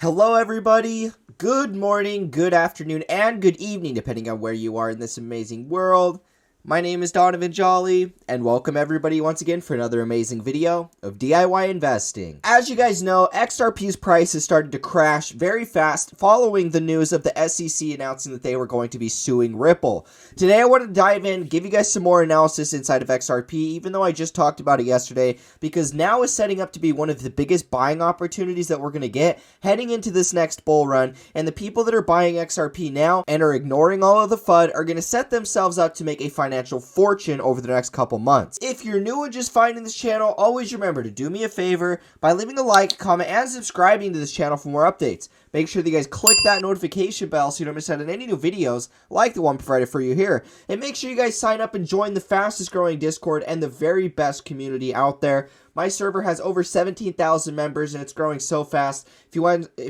Hello everybody, good morning, good afternoon, and good evening depending on where you are in this amazing world. My name is Donovan Jolly, and welcome everybody once again for another amazing video of DIY investing. As you guys know, XRP's price has started to crash very fast following the news of the SEC announcing that they were going to be suing Ripple. Today I wanted to dive in, give you guys some more analysis inside of XRP, even though I just talked about it yesterday, because now is setting up to be one of the biggest buying opportunities that we're going to get heading into this next bull run, and the people that are buying XRP now and are ignoring all of the FUD are going to set themselves up to make a financial fortune over the next couple months. If you're new and just finding this channel, always remember to do me a favor by leaving a like, comment, and subscribing to this channel for more updates. Make sure that you guys click that notification bell so you don't miss out on any new videos like the one provided for you here. And make sure you guys sign up and join the fastest growing Discord and the very best community out there. My server has over 17,000 members and it's growing so fast. If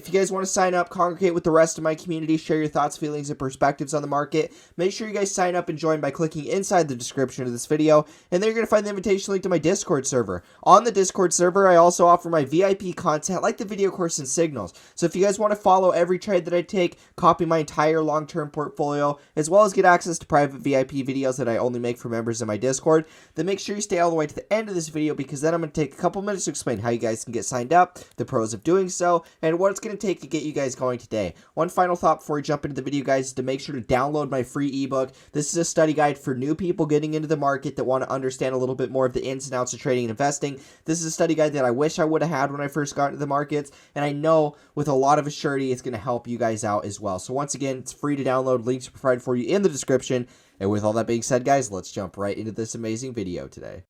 you guys want to sign up, congregate with the rest of my community, share your thoughts, feelings, and perspectives on the market, make sure you guys sign up and join by clicking inside the description of this video, and then you're going to find the invitation link to my Discord server. On the Discord server, I also offer my VIP content like the video course and signals. So if you guys want to follow every trade that I take, copy my entire long-term portfolio, as well as get access to private VIP videos that I only make for members of my Discord, then make sure you stay all the way to the end of this video, because then I'm going to take a couple minutes to explain how you guys can get signed up, the pros of doing so, and what it's going to take to get you guys going today. One final thought before we jump into the video, guys, is to make sure to download my free ebook. This is a study guide for new people getting into the market that want to understand a little bit more of the ins and outs of trading and investing. This is a study guide that I wish I would have had when I first got into the markets, and I know with a lot of assurity it's going to help you guys out as well. So once again, it's free to download. Links are provided for you in the description. And with all that being said, guys, let's jump right into this amazing video today.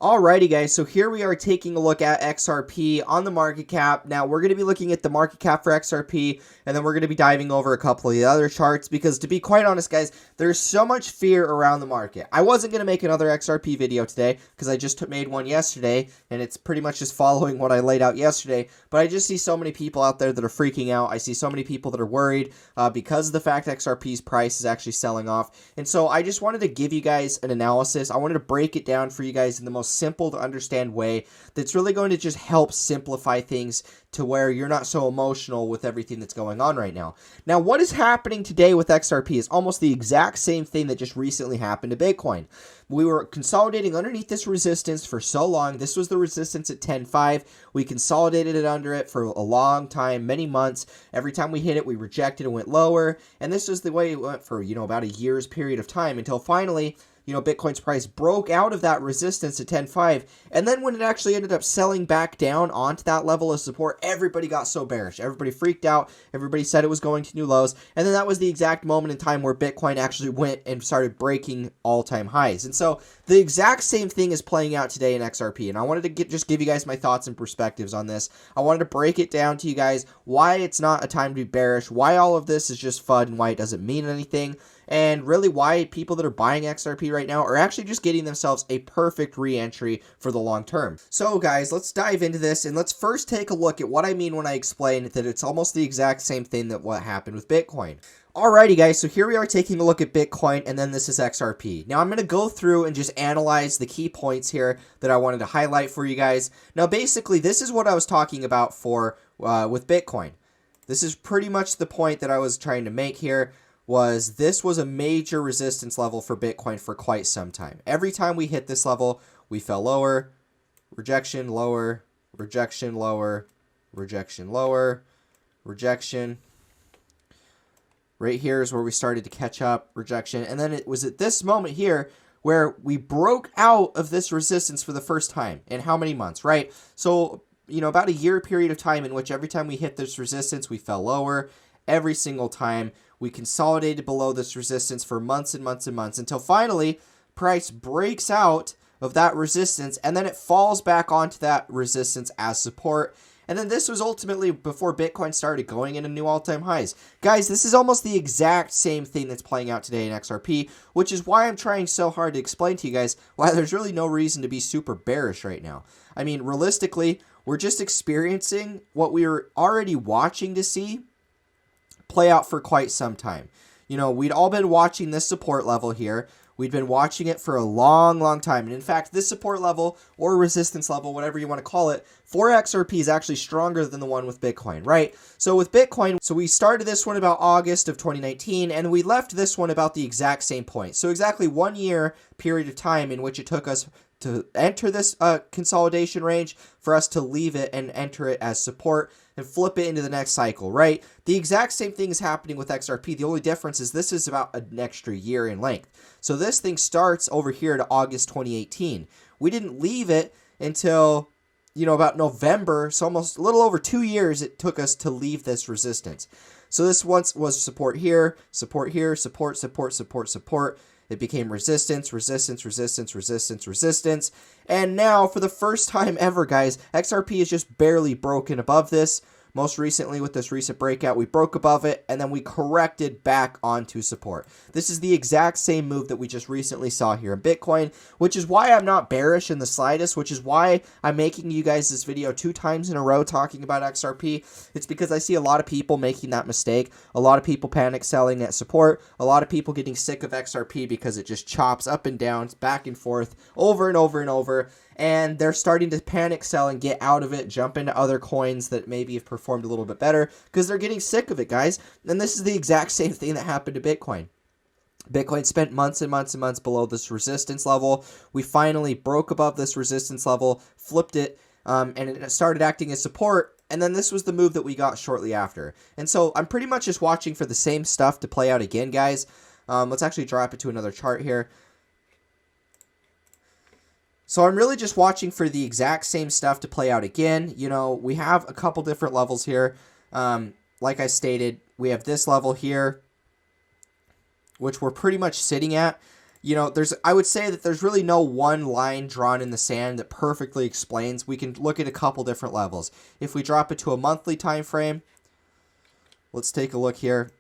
Alrighty guys, so here we are taking a look at XRP on the market cap. Now we're going to be looking at the market cap for XRP, and then we're going to be diving over a couple of the other charts, because to be quite honest guys, there's so much fear around the market. I wasn't going to make another XRP video today because I just made one yesterday, and it's pretty much just following what I laid out yesterday, but I just see so many people out there that are freaking out. I see so many people that are worried because of the fact XRP's price is actually selling off, and so I just wanted to give you guys an analysis. I wanted to break it down for you guys in the most simple to understand way that's really going to just help simplify things to where you're not so emotional with everything that's going on right now. Now, what is happening today with XRP is almost the exact same thing that just recently happened to Bitcoin. We were consolidating underneath this resistance for so long. This was the resistance at 10.5. We consolidated it under it for a long time, many months. Every time we hit it, we rejected and went lower. And this was the way it went for, about a year's period of time until finally, Bitcoin's price broke out of that resistance at 10.5, and then when it actually ended up selling back down onto that level of support, everybody got so bearish. Everybody freaked out. Everybody said it was going to new lows, and then that was the exact moment in time where Bitcoin actually went and started breaking all-time highs. And so the exact same thing is playing out today in XRP, and I wanted to just give you guys my thoughts and perspectives on this. I wanted to break it down to you guys, why it's not a time to be bearish, why all of this is just FUD, and why it doesn't mean anything, and really why people that are buying XRP right now are actually just getting themselves a perfect re-entry for the long term. So guys, let's dive into this, and let's first take a look at what I mean when I explain that it's almost the exact same thing that what happened with Bitcoin. Alrighty guys, so here we are taking a look at Bitcoin, and then this is XRP. Now I'm going to go through and just analyze the key points here that I wanted to highlight for you guys. Now basically, this is what I was talking about for with Bitcoin. This is pretty much the point that I was trying to make here. This was a major resistance level for Bitcoin for quite some time. Every time we hit this level, we fell lower, rejection, lower, rejection, lower, rejection, lower, rejection. Right here is where we started to catch up, rejection. And then it was at this moment here where we broke out of this resistance for the first time in how many months, right? So, about a year period of time in which every time we hit this resistance, we fell lower. Every single time we consolidated below this resistance for months and months and months until finally price breaks out of that resistance, and then it falls back onto that resistance as support. And then this was ultimately before Bitcoin started going into new all-time highs. Guys, this is almost the exact same thing that's playing out today in XRP, which is why I'm trying so hard to explain to you guys why there's really no reason to be super bearish right now. I mean, realistically, we're just experiencing what we were already watching to see play out for quite some time. You know, we'd all been watching this support level here. We'd been watching it for a long, long time. And in fact, this support level or resistance level, whatever you want to call it, for XRP is actually stronger than the one with Bitcoin, right? So with Bitcoin, so we started this one about August of 2019, and we left this one about the exact same point. So exactly 1 year period of time in which it took us to enter this consolidation range, for us to leave it and enter it as support and flip it into the next cycle, right? The exact same thing is happening with XRP. The only difference is this is about an extra year in length. So this thing starts over here to August 2018. We didn't leave it until, you know, about November, so almost a little over 2 years it took us to leave this resistance. So this once was support here, support, support, support. It became resistance, resistance, resistance, resistance, resistance. And now, for the first time ever, guys, XRP is just barely broken above this. Most recently, with this recent breakout, we broke above it, and then we corrected back onto support. This is the exact same move that we just recently saw here in Bitcoin, which is why I'm not bearish in the slightest, which is why I'm making you guys this video 2 times in a row talking about XRP. It's because I see a lot of people making that mistake, a lot of people panic selling at support, a lot of people getting sick of XRP because it just chops up and down, back and forth, over and over and over. And they're starting to panic sell and get out of it, jump into other coins that maybe have performed a little bit better because they're getting sick of it, guys. And this is the exact same thing that happened to Bitcoin. Bitcoin spent months and months and months below this resistance level. We finally broke above this resistance level, flipped it, and it started acting as support. And then this was the move that we got shortly after. And so I'm pretty much just watching for the same stuff to play out again, guys. Let's actually drop it to another chart here. So I'm really just watching for the exact same stuff to play out again. You know, we have a couple different levels here. Like I stated, we have this level here, which we're pretty much sitting at. You know, I would say that there's really no one line drawn in the sand that perfectly explains. We can look at a couple different levels. If we drop it to a monthly time frame, let's take a look here.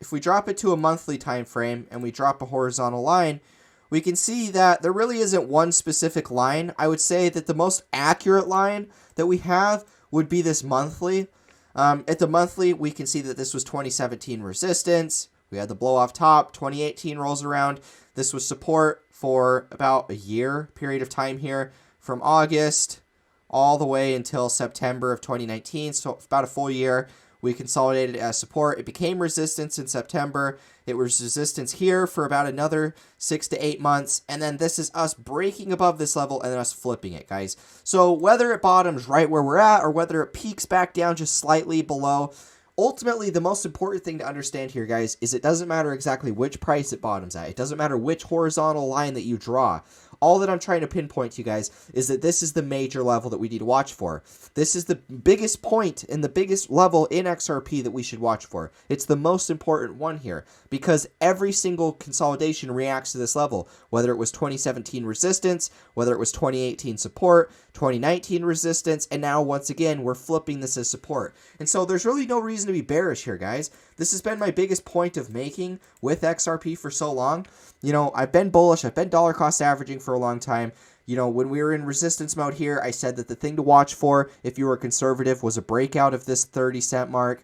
If we drop it to a monthly time frame and we drop a horizontal line, we can see that there really isn't one specific line. I would say that the most accurate line that we have would be this monthly. At the monthly, we can see that this was 2017 resistance. We had the blow off top. 2018 rolls around. This was support for about a year period of time here, from August all the way until September of 2019, so about a full year. We consolidated as support. It became resistance in September. It was resistance here for about another 6 to 8 months. And then this is us breaking above this level and then us flipping it, guys. So whether it bottoms right where we're at or whether it peaks back down just slightly below, ultimately, the most important thing to understand here, guys, is it doesn't matter exactly which price it bottoms at. It doesn't matter which horizontal line that you draw. All that I'm trying to pinpoint to you guys is that this is the major level that we need to watch for. This is the biggest point and the biggest level in XRP that we should watch for. It's the most important one here because every single consolidation reacts to this level, whether it was 2017 resistance, whether it was 2018 support, 2019 resistance, and now once again, we're flipping this as support. And so there's really no reason to be bearish here, guys. This has been my biggest point of making with XRP for so long. You know, I've been bullish. I've been dollar cost averaging for a long time. You know, when we were in resistance mode here, I said that the thing to watch for if you were conservative was a breakout of this 30-cent mark.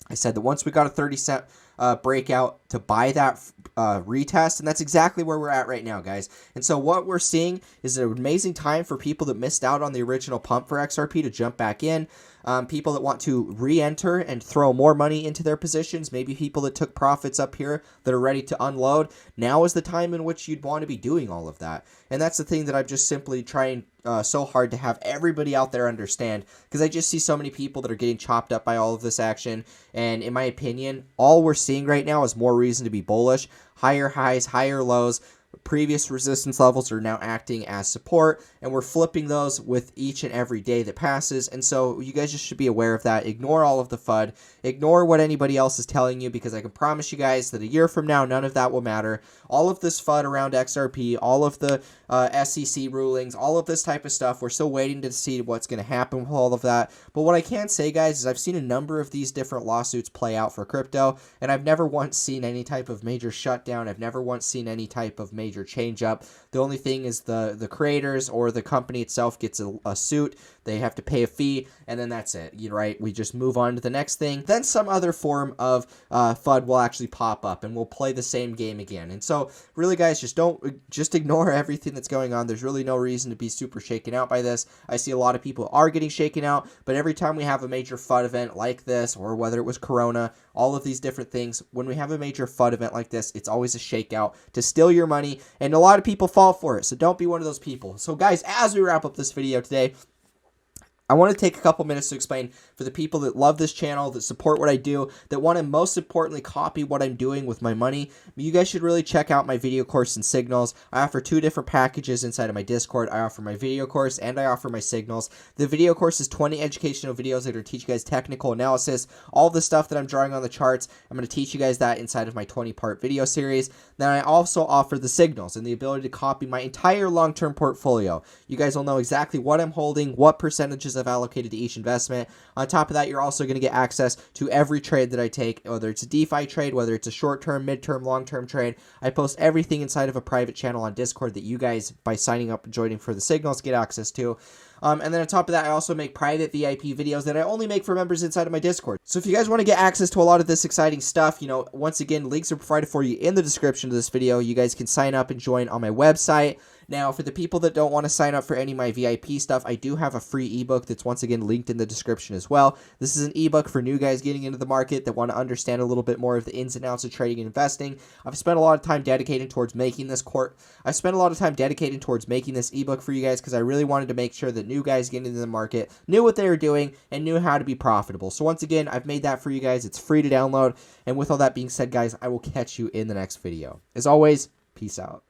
I said that once we got a 30-cent breakout to buy that retest, and that's exactly where we're at right now, guys. And so what we're seeing is an amazing time for people that missed out on the original pump for XRP to jump back in. People that want to re-enter and throw more money into their positions, maybe people that took profits up here that are ready to unload. Now is the time in which you'd want to be doing all of that. And that's the thing that I'm just simply trying so hard to have everybody out there understand, because I just see so many people that are getting chopped up by all of this action. And in my opinion, all we're seeing right now is more reason to be bullish. Higher highs, higher lows. Previous resistance levels are now acting as support, and we're flipping those with each and every day that passes. And so you guys just should be aware of that. Ignore all of the FUD. Ignore what anybody else is telling you, because I can promise you guys that a year from now, none of that will matter. All of this FUD around XRP, all of the SEC rulings, all of this type of stuff, we're still waiting to see what's going to happen with all of that. But what I can say, guys, is I've seen a number of these different lawsuits play out for crypto, and I've never once seen any type of major shutdown. I've never once seen any type of major major change up. The only thing is the creators or the company itself gets a suit. They have to pay a fee, and then that's it, right? We just move on to the next thing. Then some other form of FUD will actually pop up, and we'll play the same game again. And so, really, guys, just ignore everything that's going on. There's really no reason to be super shaken out by this. I see a lot of people are getting shaken out, but every time we have a major FUD event like this, or whether it was Corona, all of these different things, when we have a major FUD event like this, it's always a shakeout to steal your money, and a lot of people fall for it. So don't be one of those people. So, guys, as we wrap up this video today, I want to take a couple minutes to explain for the people that love this channel, that support what I do, that want to most importantly copy what I'm doing with my money. You guys should really check out my video course and signals. I offer 2 different packages inside of my Discord. I offer my video course and I offer my signals. The video course is 20 educational videos that are going to teach you guys technical analysis, all the stuff that I'm drawing on the charts. I'm going to teach you guys that inside of my 20-part video series. Then I also offer the signals and the ability to copy my entire long-term portfolio. You guys will know exactly what I'm holding, what percentages I've allocated to each investment. On top of that, you're also going to get access to every trade that I take, whether it's a DeFi trade, whether it's a short-term, mid-term, long-term trade. I post everything inside of a private channel on Discord that you guys, by signing up and joining for the signals, get access to. And then on top of that, I also make private VIP videos that I only make for members inside of my Discord. So if you guys want to get access to a lot of this exciting stuff, once again, links are provided for you in the description of this video. You guys can sign up and join on my website. Now, for the people that don't want to sign up for any of my VIP stuff, I do have a free ebook that's once again linked in the description as well. This is an ebook for new guys getting into the market that want to understand a little bit more of the ins and outs of trading and investing. I've spent a lot of time dedicating towards making this ebook for you guys because I really wanted to make sure that new guys getting into the market knew what they were doing and knew how to be profitable. So once again, I've made that for you guys. It's free to download. And with all that being said, guys, I will catch you in the next video. As always, peace out.